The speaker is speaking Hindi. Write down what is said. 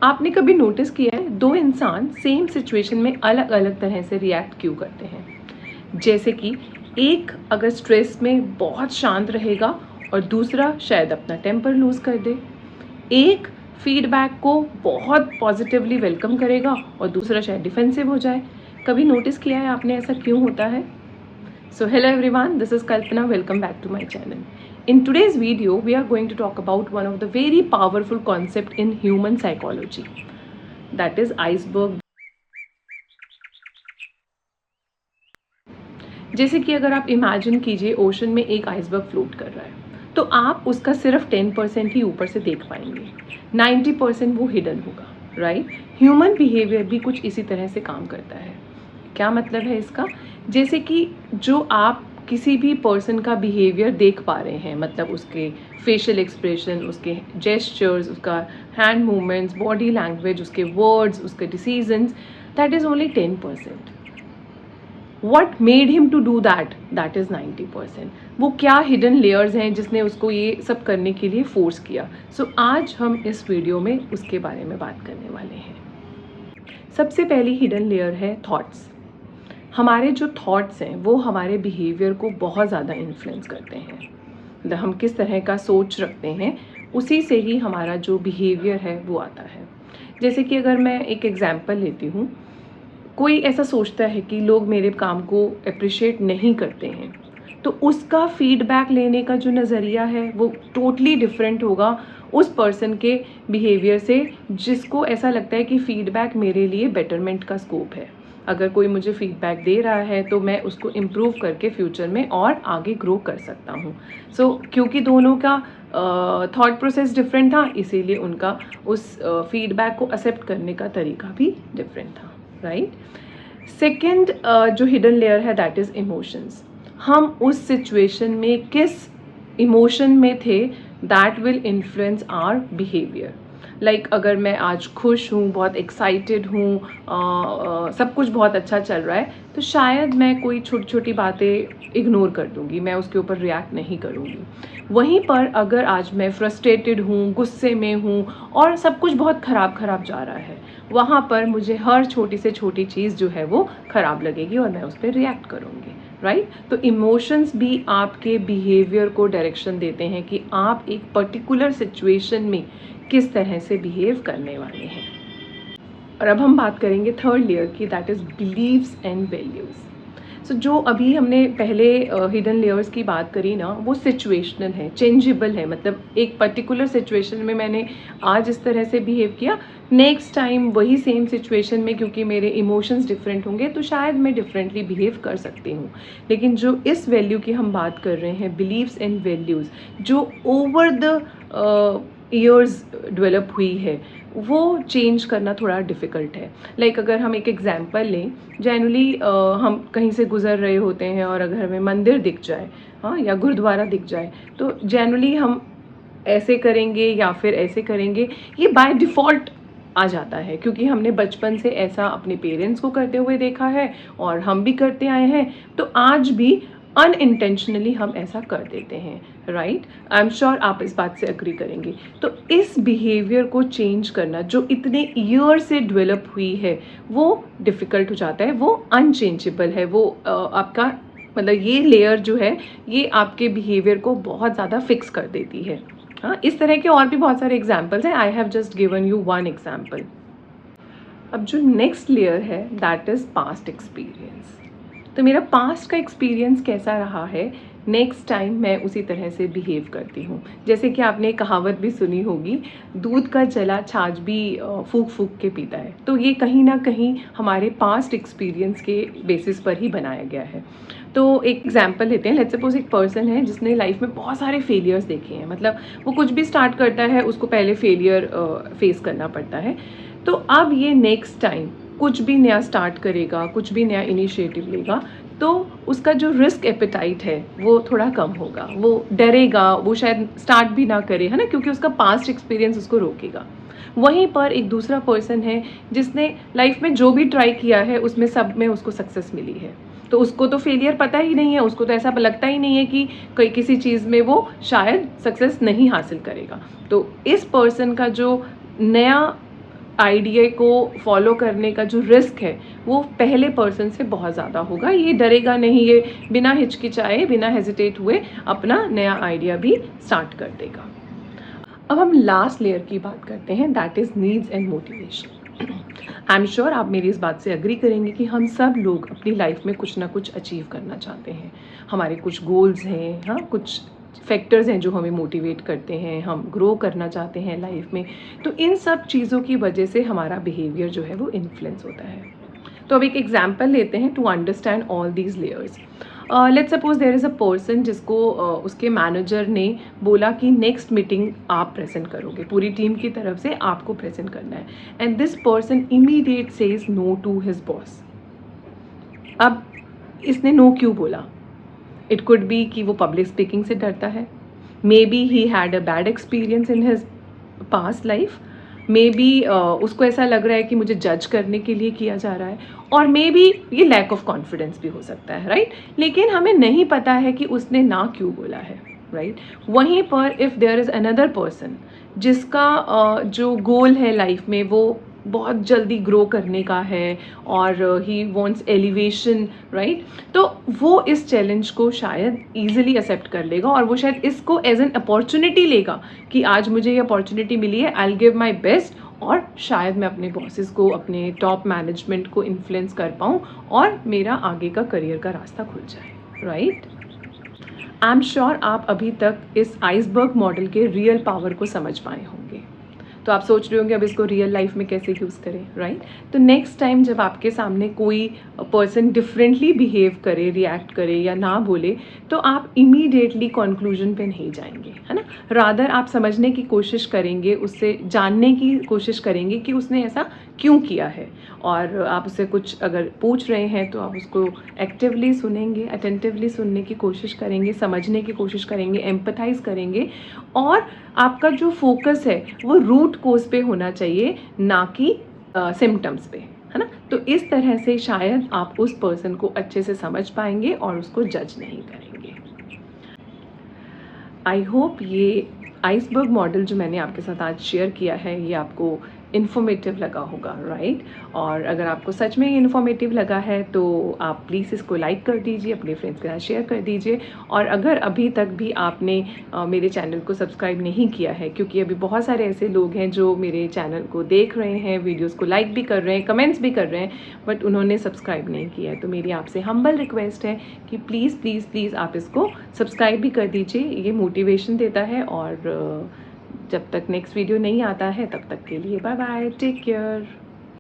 आपने कभी नोटिस किया है दो इंसान सेम सिचुएशन में अलग अलग तरह से रिएक्ट क्यों करते हैं? जैसे कि एक अगर स्ट्रेस में बहुत शांत रहेगा और दूसरा शायद अपना टेम्पर लूज कर दे। एक फीडबैक को बहुत पॉजिटिवली वेलकम करेगा और दूसरा शायद डिफेंसिव हो जाए। कभी नोटिस किया है आपने ऐसा क्यों होता है? So hello everyone, this is Kalpana. Welcome back to my channel. In today's video, we are going to talk about one of the very powerful concept in human psychology, that is iceberg. जैसे कि अगर आप इमेजिन कीजिए ओशन में एक आइसबर्ग फ्लोट कर रहा है, तो आप उसका सिर्फ 10% ही ऊपर से देख पाएंगे, 90% वो हिडन होगा, राइट? ह्यूमन बिहेवियर भी कुछ इसी तरह से काम करता है। क्या मतलब है इसका? जैसे कि जो आप किसी भी पर्सन का बिहेवियर देख पा रहे हैं, मतलब उसके फेशियल एक्सप्रेशन, उसके जेस्चर्स, उसका हैंड मूवमेंट्स, बॉडी लैंग्वेज, उसके वर्ड्स, उसके decisions, that is only 10%. What made him to do that? That is 90%. वो क्या हिडन लेयर्स हैं जिसने उसको ये सब करने के लिए फोर्स किया? सो आज हम इस वीडियो में उसके बारे में बात करने वाले हैं। सबसे पहली हिडन लेयर है थॉट्स। हमारे जो थॉट्स हैं वो हमारे बिहेवियर को बहुत ज़्यादा इन्फ्लुएंस करते हैं। मतलब हम किस तरह का सोच रखते हैं उसी से ही हमारा जो बिहेवियर है वो आता है। जैसे कि अगर मैं एक एग्जांपल लेती हूँ, कोई ऐसा सोचता है कि लोग मेरे काम को अप्रिशिएट नहीं करते हैं, तो उसका फीडबैक लेने का जो नज़रिया है वो टोटली डिफरेंट होगा उस पर्सन के बिहेवियर से जिसको ऐसा लगता है कि फीडबैक मेरे लिए बेटरमेंट का स्कोप है। अगर कोई मुझे फीडबैक दे रहा है तो मैं उसको इम्प्रूव करके फ्यूचर में और आगे ग्रो कर सकता हूँ। सो क्योंकि दोनों का थॉट प्रोसेस डिफरेंट था, इसीलिए उनका उस फीडबैक को एक्सेप्ट करने का तरीका भी डिफरेंट था, राइट? सेकेंड जो हिडन लेयर है दैट इज़ इमोशंस। हम उस सिचुएशन में किस इमोशन में थे that will influence our behaviour. Like अगर मैं आज खुश हूँ, बहुत एक्साइटेड हूँ, सब कुछ बहुत अच्छा चल रहा है, तो शायद मैं कोई छोटी छोटी बातें इग्नोर कर दूँगी, मैं उसके ऊपर रिएक्ट नहीं करूँगी। वहीं पर अगर आज मैं फ्रस्ट्रेटेड हूँ, गुस्से में हूँ और सब कुछ बहुत ख़राब जा रहा है, वहाँ पर मुझे हर छोटी से छोटी चीज़ जो है वो ख़राब लगेगी और मैं उस पर रिएक्ट करूँगी, राइट? तो इमोशंस भी आपके बिहेवियर को डायरेक्शन देते हैं कि आप एक पर्टिकुलर सिचुएशन में किस तरह से बिहेव करने वाले हैं। और अब हम बात करेंगे थर्ड लेयर की, that is beliefs and values. So जो अभी हमने पहले हिडन लेयर्स की बात करी ना, वो सिचुएशनल है, चेंजेबल है। मतलब एक पर्टिकुलर सिचुएशन में मैंने आज इस तरह से बिहेव किया, नेक्स्ट टाइम वही सेम सिचुएशन में क्योंकि मेरे इमोशंस डिफरेंट होंगे तो शायद मैं डिफरेंटली बिहेव कर सकती हूँ। लेकिन जो इस वैल्यू की हम बात कर रहे हैं, बिलीव्स एंड वैल्यूज़, जो ओवर द ईयर्स डेवलप हुई है, वो चेंज करना थोड़ा डिफ़िकल्ट है। लाइक अगर हम एक एग्जांपल लें, जनरली हम कहीं से गुज़र रहे होते हैं और अगर हमें मंदिर दिख जाए, हाँ, या गुरुद्वारा दिख जाए, तो जनरली हम ऐसे करेंगे या फिर ऐसे करेंगे। ये बाय डिफ़ॉल्ट आ जाता है क्योंकि हमने बचपन से ऐसा अपने पेरेंट्स को करते हुए देखा है और हम भी करते आए हैं, तो आज भी अनइंटेंशनली हम ऐसा कर देते हैं, राइट? आई एम श्योर आप इस बात से एग्री करेंगे। तो इस बिहेवियर को चेंज करना जो इतने ईयर से डेवलप हुई है वो डिफ़िकल्ट हो जाता है, वो अनचेंजेबल है। वो आपका मतलब ये लेयर जो है ये आपके बिहेवियर को बहुत ज़्यादा फिक्स कर देती है। हाँ, इस तरह के और भी बहुत सारे एग्जाम्पल्स हैं। I have just given you one example. अब जो नेक्स्ट लेयर है दैट इज़ पास्ट एक्सपीरियंस। तो मेरा पास्ट का एक्सपीरियंस कैसा रहा है, नेक्स्ट टाइम मैं उसी तरह से बिहेव करती हूँ। जैसे कि आपने कहावत भी सुनी होगी, दूध का जला छाछ भी फूंक फूंक के पीता है। तो ये कहीं ना कहीं हमारे पास्ट एक्सपीरियंस के बेसिस पर ही बनाया गया है। तो एक एग्जांपल लेते हैं। लेट्स सपोज एक पर्सन है जिसने लाइफ में बहुत सारे फेलियर्स देखे हैं। मतलब वो कुछ भी स्टार्ट करता है उसको पहले फेलियर फेस करना पड़ता है। तो अब ये नेक्स्ट टाइम कुछ भी नया स्टार्ट करेगा, कुछ भी नया इनिशिएटिव लेगा, तो उसका जो रिस्क एपेटाइट है वो थोड़ा कम होगा, वो डरेगा, वो शायद स्टार्ट भी ना करे, है ना, क्योंकि उसका पास्ट एक्सपीरियंस उसको रोकेगा। वहीं पर एक दूसरा पर्सन है जिसने लाइफ में जो भी ट्राई किया है उसमें सब में उसको सक्सेस मिली है, तो उसको तो फेलियर पता ही नहीं है, उसको तो ऐसा लगता ही नहीं है कि कोई किसी चीज़ में वो शायद सक्सेस नहीं हासिल करेगा। तो इस पर्सन का जो नया आइडिया को फॉलो करने का जो रिस्क है वो पहले पर्सन से बहुत ज़्यादा होगा। ये डरेगा नहीं, ये बिना हिचकिचाए, बिना हेजिटेट हुए अपना नया आइडिया भी स्टार्ट कर देगा। अब हम लास्ट लेयर की बात करते हैं, that is needs and motivation. I am sure आप मेरी इस बात से अग्री करेंगे कि हम सब लोग अपनी लाइफ में कुछ ना कुछ अचीव करना चाहते हैं। हमारे कुछ गोल्स हैं, हाँ, कुछ फैक्टर्स हैं जो हमें मोटिवेट करते हैं, हम ग्रो करना चाहते हैं लाइफ में। तो इन सब चीज़ों की वजह से हमारा बिहेवियर जो है वो इन्फ्लुएंस होता है। तो अब एक एग्जाम्पल लेते हैं to understand all these layers. Let's suppose there is a person जिसको उसके मैनेजर ने बोला कि नेक्स्ट मीटिंग आप प्रेजेंट करोगे, पूरी टीम की तरफ से आपको प्रेजेंट करना है, and this person immediate says no to his boss. अब इसने नो क्यों बोला? इट कुड बी कि वो पब्लिक स्पीकिंग से डरता है, may be he had a bad experience in his past life, may be उसको ऐसा लग रहा है कि मुझे जज करने के लिए किया जा रहा है, और मे बी ये लैक ऑफ कॉन्फिडेंस भी हो सकता है, राइट? लेकिन हमें नहीं पता है कि उसने ना क्यों बोला है, राइट? वहीं पर if there is another person जिसका जो गोल है लाइफ में वो बहुत जल्दी ग्रो करने का है और ही वॉन्ट्स एलिवेशन, राइट? तो वो इस चैलेंज को शायद ईजिली एक्सेप्ट कर लेगा और वो शायद इसको एज एन अपॉर्चुनिटी लेगा कि आज मुझे ये अपॉर्चुनिटी मिली है, I will give my best, और शायद मैं अपने बॉसेस को, अपने टॉप मैनेजमेंट को इन्फ्लुएंस कर पाऊँ और मेरा आगे का करियर का रास्ता खुल जाए, राइट? आई एम श्योर आप अभी तक इस आइसबर्ग मॉडल के रियल पावर को समझ पाए होंगे। तो आप सोच रहे होंगे अब इसको रियल लाइफ में कैसे यूज़ करें, राइट? तो नेक्स्ट टाइम जब आपके सामने कोई पर्सन डिफरेंटली बिहेव करे, रिएक्ट करे या ना बोले, तो आप इमीडिएटली कंक्लूजन पे नहीं जाएंगे, है ना? रादर आप समझने की कोशिश करेंगे, उससे जानने की कोशिश करेंगे कि उसने ऐसा क्यों किया है, और आप उससे कुछ अगर पूछ रहे हैं तो आप उसको एक्टिवली सुनेंगे, अटेंटिवली सुनने की कोशिश करेंगे, समझने की कोशिश करेंगे, एम्पथाइज करेंगे, और आपका जो फोकस है वो रूट कोज पे होना चाहिए, ना कि सिम्टम्स पे, है ना? तो इस तरह से शायद आप उस पर्सन को अच्छे से समझ पाएंगे और उसको जज नहीं करेंगे। आई होप ये आइसबर्ग मॉडल जो मैंने आपके साथ आज शेयर किया है ये आपको इन्फॉर्मेटिव लगा होगा, राइट? और अगर आपको सच में ये इन्फॉर्मेटिव लगा है तो आप प्लीज़ इसको लाइक कर दीजिए, अपने फ्रेंड्स के साथ शेयर कर दीजिए, और अगर अभी तक भी आपने मेरे चैनल को सब्सक्राइब नहीं किया है, क्योंकि अभी बहुत सारे ऐसे लोग हैं जो मेरे चैनल को देख रहे हैं, वीडियोज़ को लाइक भी कर रहे हैं, कमेंट्स भी कर रहे हैं, बट उन्होंने सब्सक्राइब नहीं किया है, तो मेरी आपसे हम्बल रिक्वेस्ट है कि प्लीज़ प्लीज़ प्लीज़ आप इसको सब्सक्राइब भी कर दीजिए। ये मोटिवेशन देता है, और जब तक नेक्स्ट वीडियो नहीं आता है तब तक के लिए बाय बाय, टेक केयर।